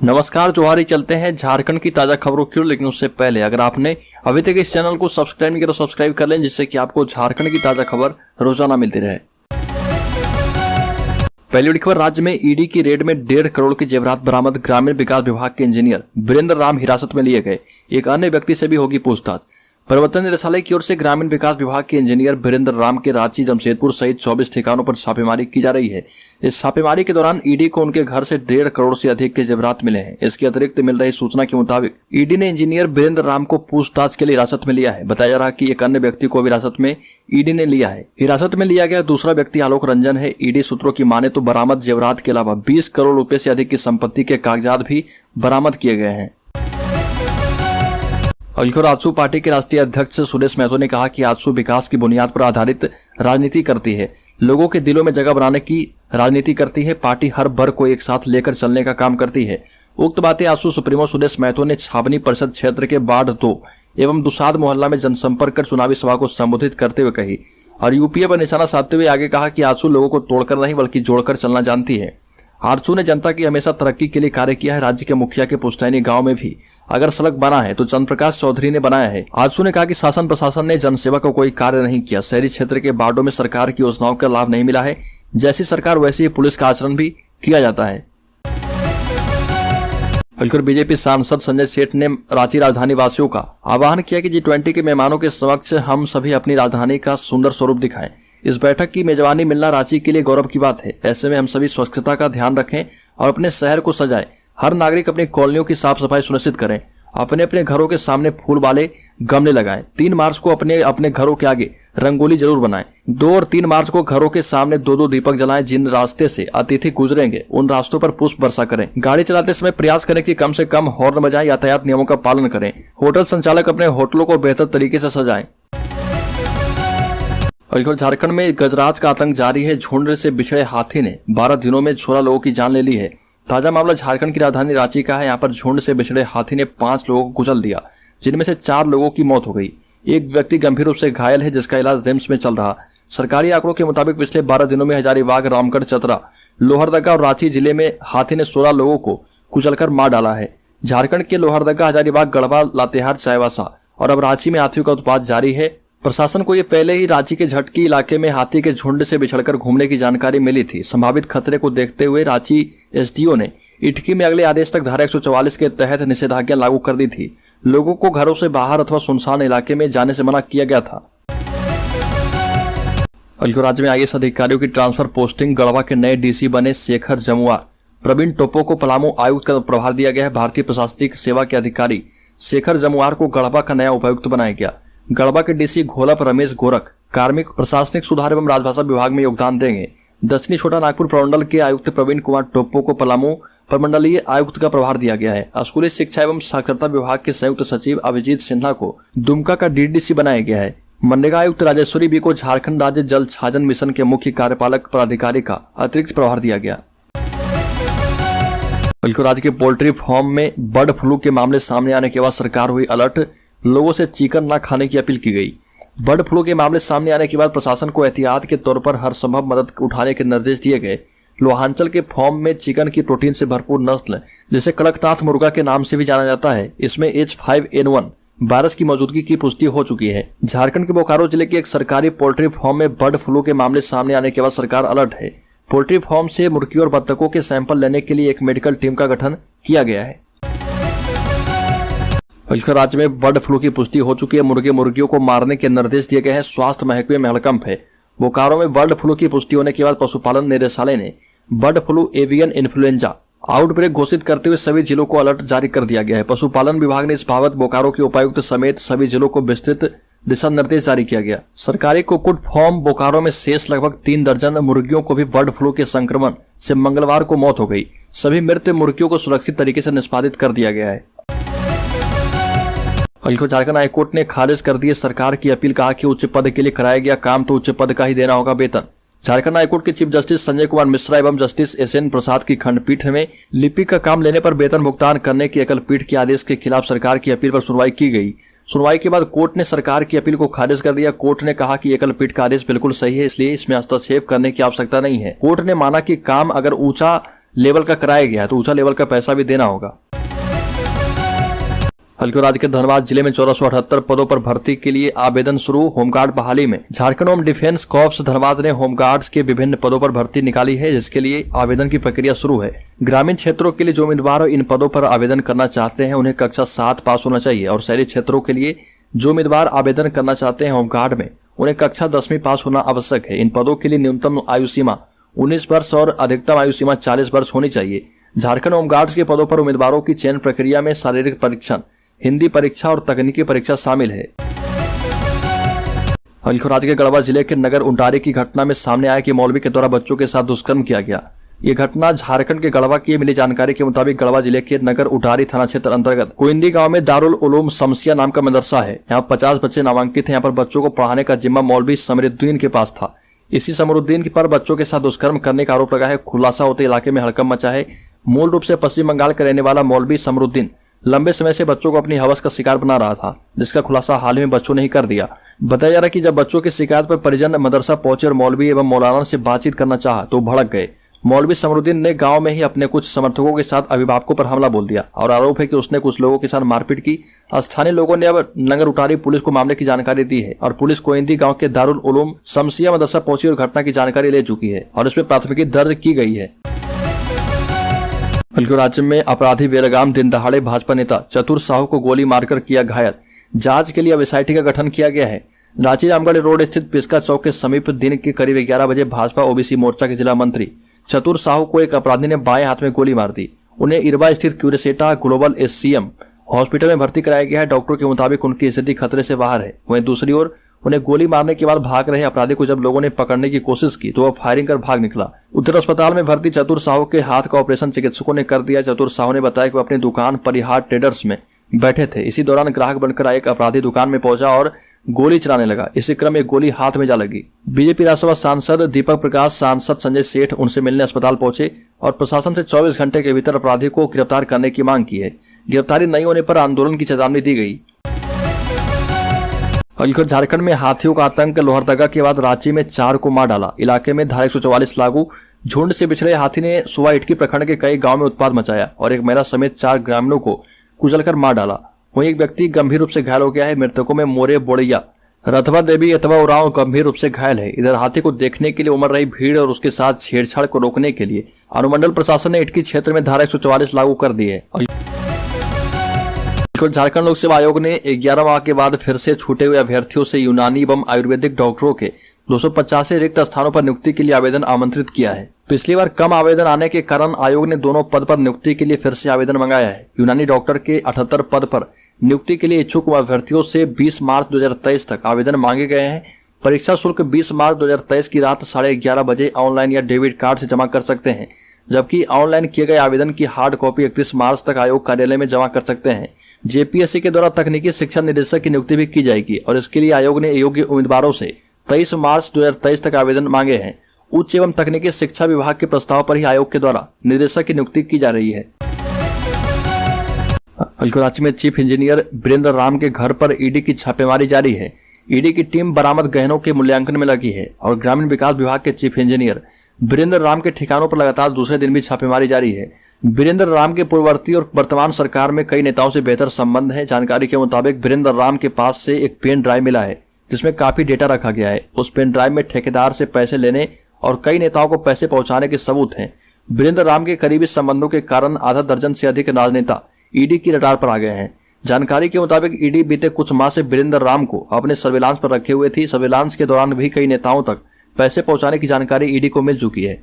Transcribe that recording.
नमस्कार जोहारी, चलते हैं झारखंड की ताजा खबरों की ओर। लेकिन उससे पहले अगर आपने अभी तक इस चैनल को सब्सक्राइब नहीं किया तो सब्सक्राइब कर लें, जिससे कि आपको झारखंड की ताजा खबर रोजाना मिलती रहे। पहली बड़ी खबर, राज्य में ईडी की रेड में 1.5 करोड़ की जेवरात बरामद। ग्रामीण विकास विभाग के इंजीनियर वीरेंद्र राम हिरासत में लिए गए। एक अन्य व्यक्ति से भी होगी पूछताछ। प्रवर्तन निदेशालय की ओर से ग्रामीण विकास विभाग के इंजीनियर वीरेंद्र राम के रांची, जमशेदपुर सहित 24 ठिकानों पर छापेमारी की जा रही है। इस छापेमारी के दौरान ईडी को उनके घर से 1.5 करोड़ से अधिक के जेवरात मिले हैं। इसके अतिरिक्त मिल रही सूचना के मुताबिक ईडी ने इंजीनियर वीरेंद्र राम को पूछताछ के लिए हिरासत में लिया है। बताया जा रहा है कि एक अन्य व्यक्ति को हिरासत में ईडी ने लिया है। हिरासत में लिया गया दूसरा व्यक्ति आलोक रंजन है। ईडी सूत्रों की माने तो बरामद जेवरात के अलावा 20 करोड़ रुपए से अधिक की संपत्ति के कागजात भी बरामद किए गए हैं। आजसू पार्टी के राष्ट्रीय अध्यक्ष सुरेश महतो ने कहा कि आजसू विकास की बुनियाद पर आधारित राजनीति करती है, लोगों के दिलों में जगह बनाने की राजनीति करती है। पार्टी हर वर्ग को एक साथ लेकर चलने का काम करती है। उक्त बातें आजसू सुप्रीमो सुरेश महतो ने छावनी परिषद क्षेत्र के वार्ड 2 एवं दुसाद मोहल्ला में जनसंपर्क कर चुनावी सभा को संबोधित करते हुए कही और यूपीए पर निशाना साधते हुए आगे कहा कि आजसू लोगों को तोड़कर नहीं बल्कि जोड़कर चलना जानती है। आजसू ने जनता की हमेशा तरक्की के लिए कार्य किया है। राज्य के मुखिया के पुश्तैनी गांव में भी अगर सड़क बना है तो चंद्रप्रकाश चौधरी ने बनाया है। आजसू ने कहा कि शासन प्रशासन ने जनसेवा का कोई कार्य नहीं किया। शहरी क्षेत्र के वार्डों में सरकार की योजनाओं का लाभ नहीं मिला है। जैसी सरकार वैसी ही पुलिस का आचरण भी किया जाता है। बीजेपी सांसद संजय सेठ ने रांची राजधानी वासियों का आह्वान किया कि G20 के मेहमानों के समक्ष हम सभी अपनी राजधानी का सुंदर स्वरूप दिखाएं। इस बैठक की मेजबानी मिलना रांची के लिए गौरव की बात है। ऐसे में हम सभी स्वच्छता का ध्यान रखें और अपने शहर को सजाएं। हर नागरिक अपनी कॉलोनियों की साफ सफाई सुनिश्चित करें। अपने अपने घरों के सामने फूल वाले गमले लगाएं। 3 मार्च को अपने अपने घरों के आगे रंगोली जरूर बनाएं। 2 और 3 मार्च को घरों के सामने 2-2 दीपक जलाएं। जिन रास्ते से अतिथि गुजरेंगे उन रास्तों पर पुष्प वर्षा करें। गाड़ी चलाते समय प्रयास करें कि कम से कम हॉर्न बजाएं। यातायात नियमों का पालन करें। होटल संचालक अपने होटलों को बेहतर तरीके से सजाएं। झारखंड में गजराज का आतंक जारी है। झुंड से बिछड़े हाथी ने 12 दिनों में 16 लोगों की जान ले ली है। ताजा मामला झारखंड की राजधानी रांची का है। यहाँ पर झुंड से बिछड़े हाथी ने 5 लोगों को कुचल दिया, जिनमें से 4 लोगों की मौत हो गई। एक व्यक्ति गंभीर रूप से घायल है, जिसका इलाज रिम्स में चल रहा। सरकारी आंकड़ों के मुताबिक पिछले 12 दिनों में हजारीबाग, रामगढ़, चतरा, लोहरदगा और रांची जिले में हाथी ने 16 लोगों को कुचलकर मार डाला है। झारखंड के लोहरदगा, हजारीबाग, गढ़वा, लातेहार, चाईबासा और अब रांची में हाथियों का उत्पात जारी है। प्रशासन को ये पहले ही रांची के झटकी इलाके में हाथी के झुंड से बिछड़कर घूमने की जानकारी मिली थी। संभावित खतरे को देखते हुए रांची एसडीओ ने इटकी में अगले आदेश तक धारा 144 के तहत निषेधाज्ञा लागू कर दी थी। लोगों को घरों से बाहर अथवा सुनसान इलाके में जाने से मना किया गया था। राज्य में आईएएस अधिकारियों की ट्रांसफर पोस्टिंग। गढ़वा के नए डीसी बने शेखर जमुआर। प्रवीण टोप्पो को पलामू आयुक्त का प्रभार दिया गया है। भारतीय प्रशासनिक सेवा के अधिकारी शेखर जमुआर को गढ़वा का नया उपायुक्त बनाया गया। गढ़वा के डीसी घोलप रमेश गोरख कार्मिक प्रशासनिक सुधार एवं राजभाषा विभाग में योगदान देंगे। दक्षिणी छोटा नागपुर प्रमंडल के आयुक्त प्रवीण कुमार टोप्पो को पलामू प्रमंडलीय आयुक्त का प्रभार दिया गया है। स्कूली शिक्षा एवं साक्षरता विभाग के संयुक्त सचिव अभिजीत सिन्हा को दुमका का डीडीसी बनाया गया है। मनरेगा आयुक्त राजेश्वरी बी को झारखंड राज्य जल छाजन मिशन के मुख्य कार्यपालक पदाधिकारी का अतिरिक्त प्रभार दिया गया। राज्य के पोल्ट्री फार्म में बर्ड फ्लू के मामले सामने आने के बाद सरकार हुई अलर्ट। लोगों से चिकन न खाने की अपील की गई। बर्ड फ्लू के मामले सामने आने के बाद प्रशासन को एहतियात के तौर पर हर संभव मदद उठाने के निर्देश दिए गए। लोहांचल के फार्म में चिकन की प्रोटीन से भरपूर नस्ल, जिसे कड़कनाथ मुर्गा के नाम से भी जाना जाता है, इसमें H5N1 वायरस की मौजूदगी की पुष्टि हो चुकी है। झारखंड के बोकारो जिले के एक सरकारी पोल्ट्री फार्म में बर्ड फ्लू के मामले सामने आने के बाद सरकार अलर्ट है। पोल्ट्री फार्म से मुर्गियों और बत्तखों के सैंपल लेने के लिए एक मेडिकल टीम का गठन किया गया है। राज्य में बर्ड फ्लू की पुष्टि हो चुकी है। मुर्गियों को मारने के निर्देश दिए गए हैं। स्वास्थ्य महकमे में हड़कंप है। बोकारो में बर्ड फ्लू की पुष्टि होने के बाद पशुपालन निदेशालय ने bird flu avian influenza outbreak घोषित करते हुए सभी जिलों को अलर्ट जारी कर दिया गया है। पशुपालन विभाग ने इस बाबत बोकारो के उपायुक्त समेत सभी जिलों को विस्तृत दिशा निर्देश जारी किया गया। सरकारी कुक्कुट फार्म बोकारो में शेष लगभग 3 दर्जन मुर्गियों को भी बर्ड फ्लू के संक्रमण से मंगलवार को मौत हो गई। सभी मृत मुर्गियों को सुरक्षित तरीके से निष्पादित कर दिया गया है। झारखंड हाईकोर्ट ने खारिज कर दी सरकार की अपील। कहा कि उच्च पद के लिए कराया गया काम तो उच्च पद का ही देना होगा वेतन। झारखंड हाईकोर्ट के चीफ जस्टिस संजय कुमार मिश्रा एवं जस्टिस SN प्रसाद की खंडपीठ में लिपिक का काम लेने पर वेतन भुगतान करने की एकल पीठ के आदेश के खिलाफ सरकार की अपील पर सुनवाई की गई। सुनवाई के बाद कोर्ट ने सरकार की अपील को खारिज कर दिया। कोर्ट ने कहा कि एकल पीठ का आदेश बिल्कुल सही है, इसलिए इसमें हस्तक्षेप करने की आवश्यकता नहीं है। कोर्ट ने माना कि काम अगर ऊंचा लेवल का कराया गया है तो ऊंचा लेवल का पैसा भी देना होगा। हल्के राज्य के धनबाद जिले में 1478 पदों पर भर्ती के लिए आवेदन शुरू। होमगार्ड बहाली में Jharkhand home defence corps Dhanbad ने होमगार्ड्स के विभिन्न पदों पर भर्ती निकाली है, जिसके लिए आवेदन की प्रक्रिया शुरू है। ग्रामीण क्षेत्रों के लिए जो उम्मीदवार इन पदों पर आवेदन करना चाहते हैं उन्हें कक्षा 7 पास होना चाहिए और शहरी क्षेत्रों के लिए जो उम्मीदवार आवेदन करना चाहते हैं होमगार्ड में उन्हें कक्षा 10वीं पास होना आवश्यक है। इन पदों के लिए न्यूनतम आयु सीमा 19 वर्ष और अधिकतम आयु सीमा 40 वर्ष होनी चाहिए। झारखंड होमगार्ड्स के पदों पर उम्मीदवारों की चयन प्रक्रिया में शारीरिक परीक्षण, हिंदी परीक्षा और तकनीकी परीक्षा शामिल है। राज्य के गढ़वा जिले के नगर उंटारी की घटना में सामने आया कि मौलवी के द्वारा बच्चों के साथ दुष्कर्म किया गया। ये घटना झारखंड के गढ़वा की मिली जानकारी के मुताबिक गढ़वा जिले के नगर उंटारी थाना क्षेत्र अंतर्गत कोइंदी गांव में दारुल उलूम शमसिया नाम का मदरसा है। यहाँ 50 बच्चे नामांकित हैं। यहाँ पर बच्चों को पढ़ाने का जिम्मा मौलवी समरुद्दीन के पास था। इसी समरुद्दीन पर बच्चों के साथ दुष्कर्म करने का आरोप लगा है। खुलासा होते इलाके में हड़कंप मचा है। मूल रूप से पश्चिम बंगाल का रहने वाला मौलवी समरुद्दीन लंबे समय से बच्चों को अपनी हवस का शिकार बना रहा था, जिसका खुलासा हाल ही में बच्चों ने ही कर दिया। बताया जा रहा है कि जब बच्चों की शिकायत पर परिजन मदरसा पहुंचे और मौलवी एवं मौलाना से बातचीत करना चाहा तो भड़क गए। मौलवी समरुद्दीन ने गांव में ही अपने कुछ समर्थकों के साथ अभिभावकों पर हमला बोल दिया और आरोप है कि उसने कुछ लोगों के साथ मारपीट की। स्थानीय लोगों ने अब नगर उंटारी पुलिस को मामले की जानकारी दी है और पुलिस कोइंदी गांव के दारुल उलूम शमसिया मदरसा पहुंची और घटना की जानकारी ले चुकी है और इसमें प्राथमिकी दर्ज की गई है। राज्य में अपराधी बेलगाम दिन दहाड़े भाजपा नेता चतुर साहू को गोली मारकर किया घायल। जांच के लिए अब एसआईटी का गठन किया गया है। रांची रामगढ़ रोड स्थित पिस्का चौक के समीप दिन के करीब 11 बजे भाजपा ओबीसी मोर्चा के जिला मंत्री चतुर साहू को एक अपराधी ने बाएं हाथ में गोली मार दी। उन्हें इरवा स्थित क्यूरेसेटा ग्लोबल एससीएम हॉस्पिटल में भर्ती कराया गया है। डॉक्टर के मुताबिक उनकी स्थिति खतरे से बाहर है। वहीं दूसरी ओर उन्हें गोली मारने के बाद भाग रहे अपराधी को जब लोगों ने पकड़ने की कोशिश की तो वह फायरिंग कर भाग निकला। उधर अस्पताल में भर्ती चतुर साहू के हाथ का ऑपरेशन चिकित्सकों ने कर दिया। चतुर साहू ने बताया कि वह अपनी दुकान परिहार ट्रेडर्स में बैठे थे। इसी दौरान ग्राहक बनकर एक अपराधी दुकान में पहुंचा और गोली चलाने लगा। इसी क्रम में गोली हाथ में जा लगी। बीजेपी राज्यसभा सांसद दीपक प्रकाश, सांसद संजय सेठ उनसे मिलने अस्पताल पहुंचे और प्रशासन से 24 घंटे के भीतर अपराधी को गिरफ्तार करने की मांग की है। गिरफ्तारी नहीं होने पर आंदोलन की चेतावनी दी गई। झारखंड में हाथियों का आतंक, लोहरदगा के बाद रांची में 4 को मार डाला। इलाके में धारा 144 लागू। झुंड से बिछड़े हाथी ने सुबह इटकी प्रखंड के कई गांव में उत्पात मचाया और एक महिला समेत 4 ग्रामीणों को कुचलकर मार डाला। वहीं एक व्यक्ति गंभीर रूप से घायल हो गया है। मृतकों में मोरे बोड़िया, रथवा देवी अथवा उरांव गंभीर रूप से घायल है। इधर हाथी को देखने के लिए उमड़ रही भीड़ और उसके साथ छेड़छाड़ को रोकने के लिए अनुमंडल प्रशासन ने इटकी क्षेत्र में धारा 144 लागू कर दी है। झारखंड लोक सेवा आयोग ने 11 माह के बाद फिर से छूटे हुए अभ्यर्थियों से यूनानी एवं आयुर्वेदिक डॉक्टरों के 285 रिक्त स्थानों पर नियुक्ति के लिए आवेदन आमंत्रित किया है। पिछली बार कम आवेदन आने के कारण आयोग ने दोनों पद पर नियुक्ति के लिए फिर से आवेदन मंगाया है। यूनानी डॉक्टर के 78 पद पर नियुक्ति के लिए इच्छुक अभ्यर्थियों से 20 मार्च 2023 तक आवेदन मांगे गए हैं। परीक्षा शुल्क 20 मार्च 2023 की रात 11:30 बजे ऑनलाइन या डेबिट कार्ड से जमा कर सकते हैं, जबकि ऑनलाइन किए गए आवेदन की हार्ड कॉपी 31 मार्च तक आयोग कार्यालय में जमा कर सकते हैं। जेपीएससी के द्वारा तकनीकी शिक्षा निदेशक की नियुक्ति भी की जाएगी और इसके लिए आयोग ने योग्य उम्मीदवारों से 23 मार्च 2023 तक आवेदन मांगे हैं। उच्च एवं तकनीकी शिक्षा विभाग के प्रस्ताव पर ही आयोग के द्वारा निदेशक की नियुक्ति की जा रही है। राज्य में चीफ इंजीनियर वीरेंद्र राम के घर पर ईडी की छापेमारी जारी है। ईडी की टीम बरामद गहनों के मूल्यांकन में लगी है और ग्रामीण विकास विभाग के चीफ इंजीनियर वीरेंद्र राम के ठिकानों पर लगातार दूसरे दिन भी छापेमारी जारी है। वीरेंद्र राम के पूर्ववर्ती और वर्तमान सरकार में कई नेताओं से बेहतर संबंध है। जानकारी के मुताबिक वीरेंद्र राम के पास से एक पेन ड्राइव मिला है जिसमें काफी डेटा रखा गया है। उस पेन ड्राइव में ठेकेदार से पैसे लेने और कई नेताओं को पैसे पहुंचाने के सबूत हैं। वीरेंद्र राम के करीबी संबंधों के कारण आधा दर्जन से अधिक राजनेता ईडी की रडार पर आ गए हैं। जानकारी के मुताबिक ईडी बीते कुछ माह से वीरेंद्र राम को अपने सर्विलांस पर रखे हुए थी। सर्विलांस के दौरान भी कई नेताओं तक पैसे पहुंचाने की जानकारी ईडी को मिल चुकी है।